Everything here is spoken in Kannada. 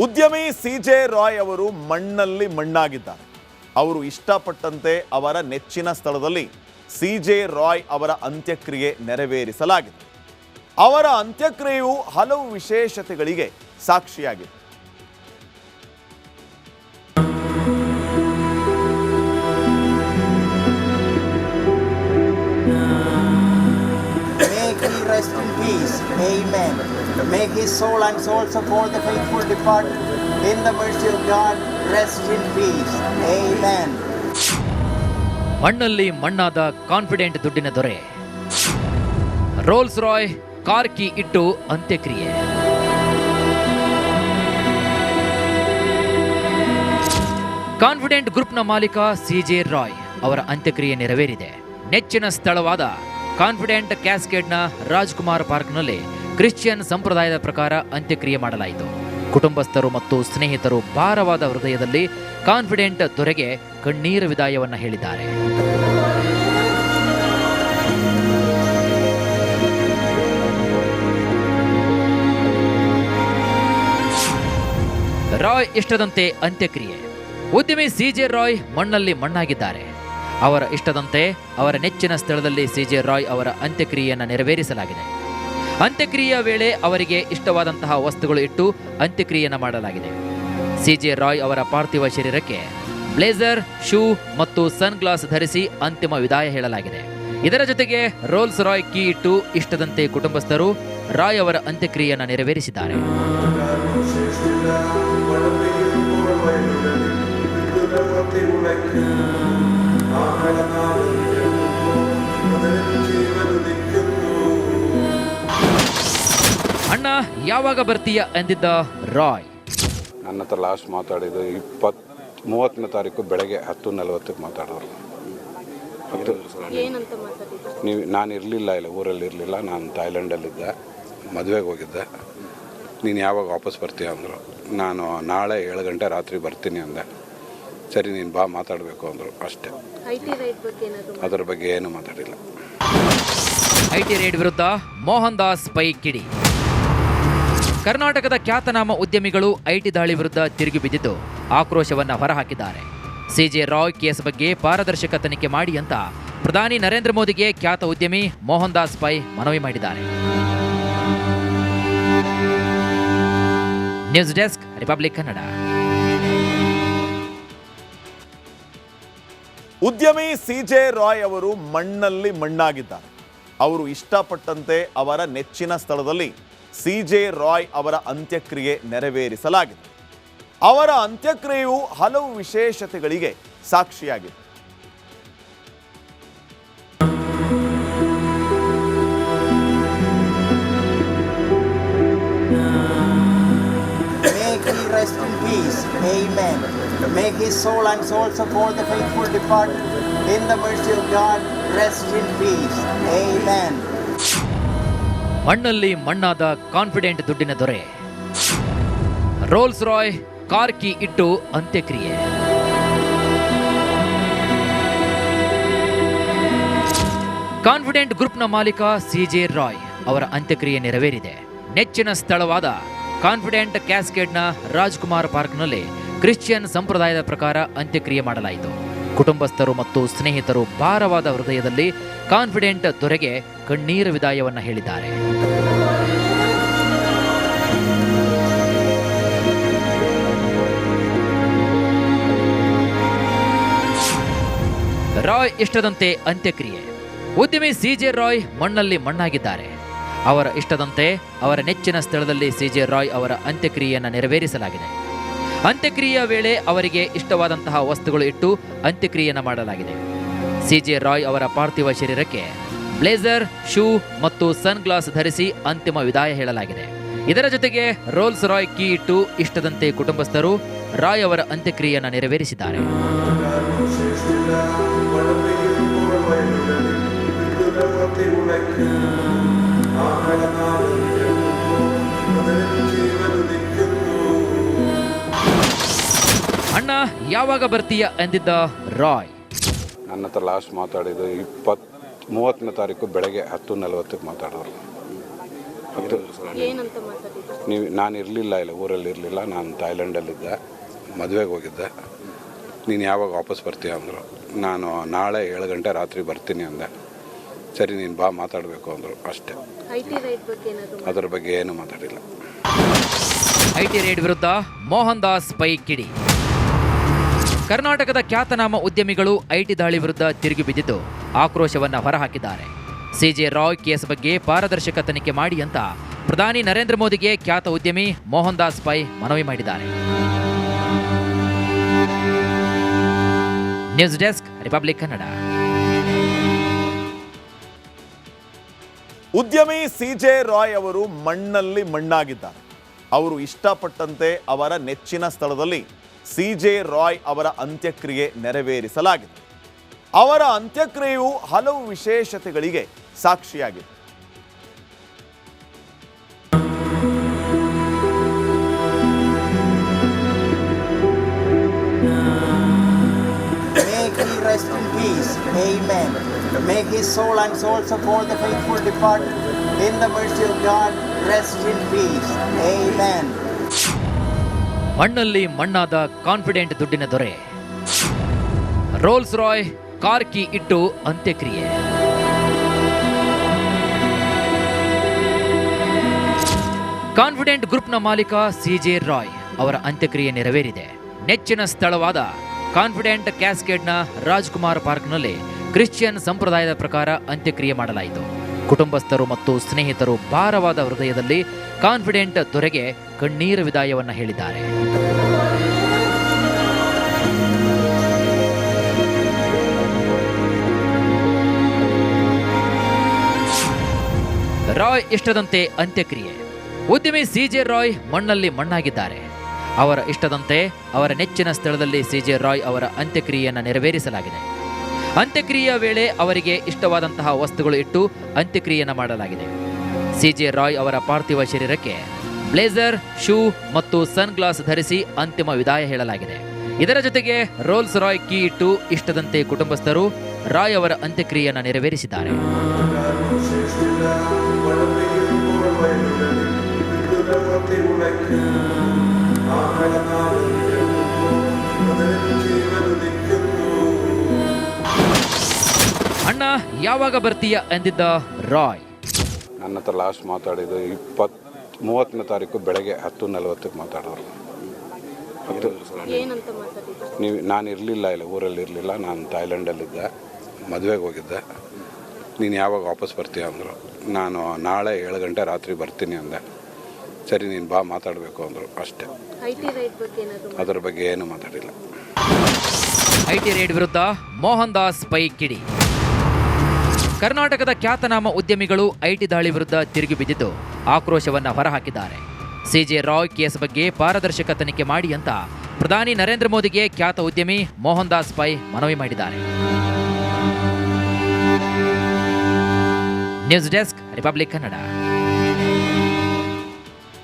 ಉದ್ಯಮಿ ಸಿಜೆ ರಾಯ್ ಅವರು ಮಣ್ಣಲ್ಲಿ ಮಣ್ಣಾಗಿದ್ದಾರೆ. ಅವರು ಇಷ್ಟಪಟ್ಟಂತೆ ಅವರ ನೆಚ್ಚಿನ ಸ್ಥಳದಲ್ಲಿ ಸಿಜೆ ರಾಯ್ ಅವರ ಅಂತ್ಯಕ್ರಿಯೆ ನೆರವೇರಿಸಲಾಗಿದೆ. ಅವರ ಅಂತ್ಯಕ್ರಿಯೆಯು ಹಲವು ವಿಶೇಷತೆಗಳಿಗೆ ಸಾಕ್ಷಿಯಾಗಿದೆ. Rest in peace. Amen. May his soul and souls of all the faithful depart in the mercy of God. Rest in peace. Amen. ಮಣ್ಣಲ್ಲಿ ಮಣ್ಣಾದ ಕಾನ್ಫಿಡೆಂಟ್ ದುಡ್ಡಿನ ದೊರೆ. ರೋಲ್ಸ್ ರಾಯ್ ಕಾರ್ ಕೀ ಇಟ್ಟು ಅಂತ್ಯಕ್ರಿಯೆ. ಕಾನ್ಫಿಡೆಂಟ್ ಗ್ರೂಪ್ನ ಮಾಲೀಕ ಸಿಜೆ ರಾಯ್ ಅವರ ಅಂತ್ಯಕ್ರಿಯೆ ನೆರವೇರಿದೆ. ನೆಚ್ಚಿನ ಸ್ಥಳವಾದ ಕಾನ್ಫಿಡೆಂಟ್ ಕ್ಯಾಸ್ಕೇಡ್ನ ರಾಜ್ಕುಮಾರ್ ಪಾರ್ಕ್ನಲ್ಲಿ ಕ್ರಿಶ್ಚಿಯನ್ ಸಂಪ್ರದಾಯದ ಪ್ರಕಾರ ಅಂತ್ಯಕ್ರಿಯೆ ಮಾಡಲಾಯಿತು. ಕುಟುಂಬಸ್ಥರು ಮತ್ತು ಸ್ನೇಹಿತರು ಭಾರವಾದ ಹೃದಯದಲ್ಲಿ ಕಾನ್ಫಿಡೆಂಟ್ ದೊರೆಗೆ ಕಣ್ಣೀರ ವಿದಾಯವನ್ನು ಹೇಳಿದ್ದಾರೆ. ರಾಯ್ ಇಷ್ಟದಂತೆ ಅಂತ್ಯಕ್ರಿಯೆ. ಉದ್ಯಮಿ ಸಿಜೆ ರಾಯ್ ಮಣ್ಣಲ್ಲಿ ಮಣ್ಣಾಗಿದ್ದಾರೆ. ಅವರ ಇಷ್ಟದಂತೆ ಅವರ ನೆಚ್ಚಿನ ಸ್ಥಳದಲ್ಲಿ ಸಿಜೆ ರಾಯ್ ಅವರ ಅಂತ್ಯಕ್ರಿಯೆಯನ್ನು ನೆರವೇರಿಸಲಾಗಿದೆ. ಅಂತ್ಯಕ್ರಿಯೆಯ ವೇಳೆ ಅವರಿಗೆ ಇಷ್ಟವಾದಂತಹ ವಸ್ತುಗಳು ಇಟ್ಟು ಅಂತ್ಯಕ್ರಿಯೆಯನ್ನು ಮಾಡಲಾಗಿದೆ. ಸಿಜೆ ರಾಯ್ ಅವರ ಪಾರ್ಥಿವ ಶರೀರಕ್ಕೆ ಬ್ಲೇಸರ್, ಶೂ ಮತ್ತು ಸನ್ ಗ್ಲಾಸ್ ಧರಿಸಿ ಅಂತಿಮ ವಿದಾಯ ಹೇಳಲಾಗಿದೆ. ಇದರ ಜೊತೆಗೆ ರೋಲ್ಸ್ ರಾಯ್ ಕೀ ಇಟ್ಟು ಇಷ್ಟದಂತೆ ಕುಟುಂಬಸ್ಥರು ರಾಯ್ ಅವರ ಅಂತ್ಯಕ್ರಿಯೆಯನ್ನು ನೆರವೇರಿಸಿದ್ದಾರೆ. ಅಣ್ಣ ಯಾವಾಗ ಬರ್ತೀಯ ಎಂದಿದ್ದ ರಾಯ್. ನನ್ನ ಹತ್ರ ಲಾಸ್ಟ್ ಮಾತಾಡಿದ್ದು 30ನೇ ತಾರೀಕು ಬೆಳಗ್ಗೆ 10:40 ಮಾತಾಡೋರು. ನಾನು ಇರಲಿಲ್ಲ, ಇಲ್ಲ ಊರಲ್ಲಿ ಇರಲಿಲ್ಲ, ನಾನು ಥಾಯ್ಲೆಂಡಲ್ಲಿದ್ದೆ, ಮದುವೆಗೆ ಹೋಗಿದ್ದೆ. ನೀನು ಯಾವಾಗ ವಾಪಸ್ ಬರ್ತೀಯ ಅಂದರು. ನಾನು ನಾಳೆ 7 ಗಂಟೆ ರಾತ್ರಿ ಬರ್ತೀನಿ ಅಂದೆ. ಸರಿ ನೀನು ಬಾ ಮಾತಾಡಬೇಕು ಅಂದರು, ಅಷ್ಟೇ. ಅದರ ಬಗ್ಗೆ ಏನು ಮಾತಾಡಿಲ್ಲ. ಐಟಿ ರೇಡ್ ವಿರುದ್ಧ ಮೋಹನ್ ದಾಸ್ ಪೈ ಕಿಡಿ. ಕರ್ನಾಟಕದ ಖ್ಯಾತನಾಮ ಉದ್ಯಮಿಗಳು ಐಟಿ ದಾಳಿ ವಿರುದ್ಧ ತಿರುಗಿ ಬಿದ್ದಿದ್ದು ಆಕ್ರೋಶವನ್ನು ಹೊರಹಾಕಿದ್ದಾರೆ. ಸಿಜೆ ರಾಯ್ ಕೇಸ್ ಬಗ್ಗೆ ಪಾರದರ್ಶಕ ತನಿಖೆ ಮಾಡಿ ಅಂತ ಪ್ರಧಾನಿ ನರೇಂದ್ರ ಮೋದಿಗೆ ಖ್ಯಾತ ಉದ್ಯಮಿ ಮೋಹನ್ ದಾಸ್ ಪೈ ಮನವಿ ಮಾಡಿದ್ದಾರೆ. News desk, republic Kannada. ಉದ್ಯಮಿ ಸಿಜೆ ರಾಯ್ ಅವರು ಮಣ್ಣಲ್ಲಿ ಮಣ್ಣಾಗಿದ್ದಾರೆ. ಅವರು ಇಷ್ಟಪಟ್ಟಂತೆ ಅವರ ನೆಚ್ಚಿನ ಸ್ಥಳದಲ್ಲಿ ಸಿಜೆ ರಾಯ್ ಅವರ ಅಂತ್ಯಕ್ರಿಯೆ ನೆರವೇರಿಸಲಾಗಿದೆ. ಅವರ ಅಂತ್ಯಕ್ರಿಯೆಯು ಹಲವು ವಿಶೇಷತೆಗಳಿಗೆ ಸಾಕ್ಷಿಯಾಗಿದೆ. May he rest in peace. Amen. May his soul and souls of all the faithful depart in the mercy of God. Rest in peace. Amen. ಮಣ್ಣಲ್ಲಿ ಮಣ್ಣಾದ ಕಾನ್ಫಿಡೆಂಟ್ ದುಡ್ಡಿನ ದೊರೆ. ರೋಲ್ಸ್ ರಾಯ್ ಕಾರ್ ಕೀ ಇಟ್ಟು ಅಂತ್ಯಕ್ರಿಯೆ. ಕಾನ್ಫಿಡೆಂಟ್ ಗ್ರೂಪ್ನ ಮಾಲೀಕ ಸಿಜೆ ರಾಯ್ ಅವರ ಅಂತ್ಯಕ್ರಿಯೆ ನೆರವೇರಿದೆ. ನೆಚ್ಚಿನ ಸ್ಥಳವಾದ ಕಾನ್ಫಿಡೆಂಟ್ ಕ್ಯಾಸ್ಕೇಡ್ನ ರಾಜ್ಕುಮಾರ್ ಪಾರ್ಕ್ನಲ್ಲಿ ಕ್ರಿಶ್ಚಿಯನ್ ಸಂಪ್ರದಾಯದ ಪ್ರಕಾರ ಅಂತ್ಯಕ್ರಿಯೆ ಮಾಡಲಾಯಿತು. ಕುಟುಂಬಸ್ಥರು ಮತ್ತು ಸ್ನೇಹಿತರು ಭಾರವಾದ ಹೃದಯದಲ್ಲಿ ಕಾನ್ಫಿಡೆಂಟ್ ದೊರೆಗೆ ಕಣ್ಣೀರ ವಿದಾಯವನ್ನು ಹೇಳಿದ್ದಾರೆ. ರಾಯ್ ಇಷ್ಟದಂತೆ ಅಂತ್ಯಕ್ರಿಯೆ. ಉದ್ಯಮಿ ಸಿಜೆ ರಾಯ್ ಮಣ್ಣಲ್ಲಿ ಮಣ್ಣಾಗಿದ್ದಾರೆ. ಅವರ ಇಷ್ಟದಂತೆ ಅವರ ನೆಚ್ಚಿನ ಸ್ಥಳದಲ್ಲಿ ಸಿಜೆ ರಾಯ್ ಅವರ ಅಂತ್ಯಕ್ರಿಯೆಯನ್ನು ನೆರವೇರಿಸಲಾಗಿದೆ. ಅಂತ್ಯಕ್ರಿಯೆಯ ವೇಳೆ ಅವರಿಗೆ ಇಷ್ಟವಾದಂತಹ ವಸ್ತುಗಳು ಇಟ್ಟು ಅಂತ್ಯಕ್ರಿಯೆಯನ್ನು ಮಾಡಲಾಗಿದೆ. ಸಿಜೆ ರಾಯ್ ಅವರ ಪಾರ್ಥಿವ ಶರೀರಕ್ಕೆ ಬ್ಲೇಸರ್, ಶೂ ಮತ್ತು ಸನ್ ಗ್ಲಾಸ್ ಧರಿಸಿ ಅಂತಿಮ ವಿದಾಯ ಹೇಳಲಾಗಿದೆ. ಇದರ ಜೊತೆಗೆ ರೋಲ್ಸ್ ರಾಯ್ ಕೀ ಇಟ್ಟು ಇಷ್ಟದಂತೆ ಕುಟುಂಬಸ್ಥರು ರಾಯ್ ಅವರ ಅಂತ್ಯಕ್ರಿಯೆಯನ್ನು ನೆರವೇರಿಸಿದ್ದಾರೆ. ಅಣ್ಣ ಯಾವಾಗ ಬರ್ತೀಯ ಎಂದಿದ್ದ ರಾಯ್. ನನ್ನ ಹತ್ರ ಲಾಸ್ಟ್ ಮಾತಾಡಿದ್ದು 30ನೇ ತಾರೀಕು ಬೆಳಗ್ಗೆ 10:40 ಮಾತಾಡೋರು. ಏನಂತ ಮಾತಾಡಿದ್ರು? ನಾನು ಇರಲಿಲ್ಲ ಇಲ್ಲ, ಊರಲ್ಲಿ ಇರಲಿಲ್ಲ, ನಾನು ಥಾಯ್ಲೆಂಡಲ್ಲಿದ್ದೆ, ಮದುವೆಗೆ ಹೋಗಿದ್ದೆ. ನೀನು ಯಾವಾಗ ವಾಪಸ್ ಬರ್ತೀಯ ಅಂದರು. ನಾನು ನಾಳೆ 7 ಗಂಟೆ ರಾತ್ರಿ ಬರ್ತೀನಿ ಅಂದೆ. ಸರಿ ನೀನು ಬಾ ಮಾತಾಡಬೇಕು ಅಂದರು, ಅಷ್ಟೇ. IT ರೈಟ್ ಬಗ್ಗೆ ಏನಾದ್ರು ಅದರ ಬಗ್ಗೆ ಏನು ಮಾತಾಡಿಲ್ಲ. IT ರೇಡ್ ವಿರುದ್ಧ ಮೋಹನ್ ದಾಸ್ ಪೈ ಕಿಡಿ. ಕರ್ನಾಟಕದ ಖ್ಯಾತನಾಮ ಉದ್ಯಮಿಗಳು IT ದಾಳಿ ವಿರುದ್ಧ ತಿರುಗಿ ಬಿದ್ದಿದ್ದು ಆಕ್ರೋಶವನ್ನ ಹೊರಹಾಕಿದ್ದಾರೆ. CJ ರಾಯ್ ಕೇಸ್ ಬಗ್ಗೆ ಪಾರದರ್ಶಕ ತನಿಖೆ ಮಾಡಿ ಅಂತ ಪ್ರಧಾನಿ ನರೇಂದ್ರ ಮೋದಿಗೆ ಖ್ಯಾತ ಉದ್ಯಮಿ ಮೋಹನ್ ದಾಸ್ ಪೈ ಮನವಿ ಮಾಡಿದ್ದಾರೆ. News desk, republic Kannada. ಉದ್ಯಮಿ ಸಿಜೆ ರಾಯ್ ಅವರು ಮಣ್ಣಲ್ಲಿ ಮಣ್ಣಾಗಿದ್ದಾರೆ. ಅವರು ಇಷ್ಟಪಟ್ಟಂತೆ ಅವರ ನೆಚ್ಚಿನ ಸ್ಥಳದಲ್ಲಿ ಸಿಜೆ ರಾಯ್ ಅವರ ಅಂತ್ಯಕ್ರಿಯೆ ನೆರವೇರಿಸಲಾಗಿದೆ. ಅವರ ಅಂತ್ಯಕ್ರಿಯೆಯು ಹಲವು ವಿಶೇಷತೆಗಳಿಗೆ ಸಾಕ್ಷಿಯಾಗಿದೆ. May he rest in peace. Amen. May his soul and souls of all the faithful departed in the mercy of God rest in peace. Amen. ಮಣ್ಣಲ್ಲಿ ಮಣ್ಣಾದ ಕಾನ್ಫಿಡೆಂಟ್ ದುಡ್ಡಿನ ದೊರೆ. ರೋಲ್ಸ್ ರಾಯ್ ಕಾರ್ ಕೀ ಇಟ್ಟು ಅಂತ್ಯಕ್ರಿಯೆ. ಕಾನ್ಫಿಡೆಂಟ್ ಗ್ರೂಪ್ನ ಮಾಲೀಕ ಸಿಜೆ ರಾಯ್ ಅವರ ಅಂತ್ಯಕ್ರಿಯೆ ನೆರವೇರಿದೆ. ನೆಚ್ಚಿನ ಸ್ಥಳವಾದ ಕಾನ್ಫಿಡೆಂಟ್ ಕ್ಯಾಸ್ಕೇಡ್ನ ರಾಜ್ಕುಮಾರ್ ಪಾರ್ಕ್ನಲ್ಲಿ ಕ್ರಿಶ್ಚಿಯನ್ ಸಂಪ್ರದಾಯದ ಪ್ರಕಾರ ಅಂತ್ಯಕ್ರಿಯೆ ಮಾಡಲಾಯಿತು. ಕುಟುಂಬಸ್ಥರು ಮತ್ತು ಸ್ನೇಹಿತರು ಭಾರವಾದ ಹೃದಯದಲ್ಲಿ ಕಾನ್ಫಿಡೆಂಟ್ ದೊರೆಗೆ ಕಣ್ಣೀರ ವಿದಾಯವನ್ನ ಹೇಳಿದ್ದಾರೆ. ರಾಯ್ ಇಷ್ಟದಂತೆ ಅಂತ್ಯಕ್ರಿಯೆ. ಉದ್ಯಮಿ ಸಿಜೆ ರಾಯ್ ಮಣ್ಣಲ್ಲಿ ಮಣ್ಣಾಗಿದ್ದಾರೆ. ಅವರ ಇಷ್ಟದಂತೆ ಅವರ ನೆಚ್ಚಿನ ಸ್ಥಳದಲ್ಲಿ ಸಿಜೆ ರಾಯ್ ಅವರ ಅಂತ್ಯಕ್ರಿಯೆಯನ್ನು ನೆರವೇರಿಸಲಾಗಿದೆ. ಅಂತ್ಯಕ್ರಿಯೆಯ ವೇಳೆ ಅವರಿಗೆ ಇಷ್ಟವಾದಂತಹ ವಸ್ತುಗಳು ಇಟ್ಟು ಅಂತ್ಯಕ್ರಿಯೆಯನ್ನು ಮಾಡಲಾಗಿದೆ. ಸಿಜೆ ರಾಯ್ ಅವರ ಪಾರ್ಥಿವ ಶರೀರಕ್ಕೆ ಬ್ಲೇಸರ್, ಶೂ ಮತ್ತು ಸನ್ ಗ್ಲಾಸ್ ಧರಿಸಿ ಅಂತಿಮ ವಿದಾಯ ಹೇಳಲಾಗಿದೆ. ಇದರ ಜೊತೆಗೆ ರೋಲ್ಸ್ ರಾಯ್ ಕೀ ಇಟ್ಟು ಇಷ್ಟದಂತೆ ಕುಟುಂಬಸ್ಥರು ರಾಯ್ ಅವರ ಅಂತ್ಯಕ್ರಿಯೆಯನ್ನು ನೆರವೇರಿಸಿದ್ದಾರೆ. ಅಣ್ಣ ಯಾವಾಗ ಬರ್ತೀಯ ಎಂದಿದ್ದ ರಾಯ್. ನನ್ನ ಹತ್ರ ಲಾಸ್ಟ್ ಮಾತಾಡಿದ್ದು 30ನೇ ತಾರೀಕು ಬೆಳಗ್ಗೆ 10:40ಕ್ಕೆ ಮಾತಾಡೋರು. ಏನಂತ ಮಾತಾಡಿದ್ರು? ನಾನು ಇರಲಿಲ್ಲ ಇಲ್ಲ, ಊರಲ್ಲಿ ಇರಲಿಲ್ಲ, ನಾನು ಥಾಯ್ಲೆಂಡಲ್ಲಿದ್ದೆ, ಮದುವೆಗೆ ಹೋಗಿದ್ದೆ. ನೀನು ಯಾವಾಗ ವಾಪಸ್ ಬರ್ತೀಯ ಅಂದರು. ನಾನು ನಾಳೆ 7 ಗಂಟೆ ರಾತ್ರಿ ಬರ್ತೀನಿ ಅಂದೆ. ಸರಿ ನೀನು ಬಾ ಮಾತಾಡಬೇಕು ಅಂದರು, ಅಷ್ಟೇ. IT ರೈಟ್ ಬಗ್ಗೆ ಏನಾದ್ರು ಅದರ ಬಗ್ಗೆ ಏನು ಮಾತಾಡಿಲ್ಲ. IT ರೇಡ್ ವಿರುದ್ಧ ಮೋಹನ್ ದಾಸ್ ಪೈ ಕಿಡಿ. ಕರ್ನಾಟಕದ ಖ್ಯಾತನಾಮ ಉದ್ಯಮಿಗಳು IT ದಾಳಿ ವಿರುದ್ಧ ತಿರುಗಿ ಬಿದ್ದಿದ್ದು ಆಕ್ರೋಶವನ್ನ ಹೊರಹಾಕಿದ್ದಾರೆ. ಸಿಜೆ ರಾಯ್ ಕೇಸ್ ಬಗ್ಗೆ ಪಾರದರ್ಶಕ ತನಿಖೆ ಮಾಡಿ ಅಂತ ಪ್ರಧಾನಿ ನರೇಂದ್ರ ಮೋದಿಗೆ ಖ್ಯಾತ ಉದ್ಯಮಿ ಮೋಹನ್ ದಾಸ್ ಪೈ ಮನವಿ ಮಾಡಿದ್ದಾರೆ. News desk, republic Kannada.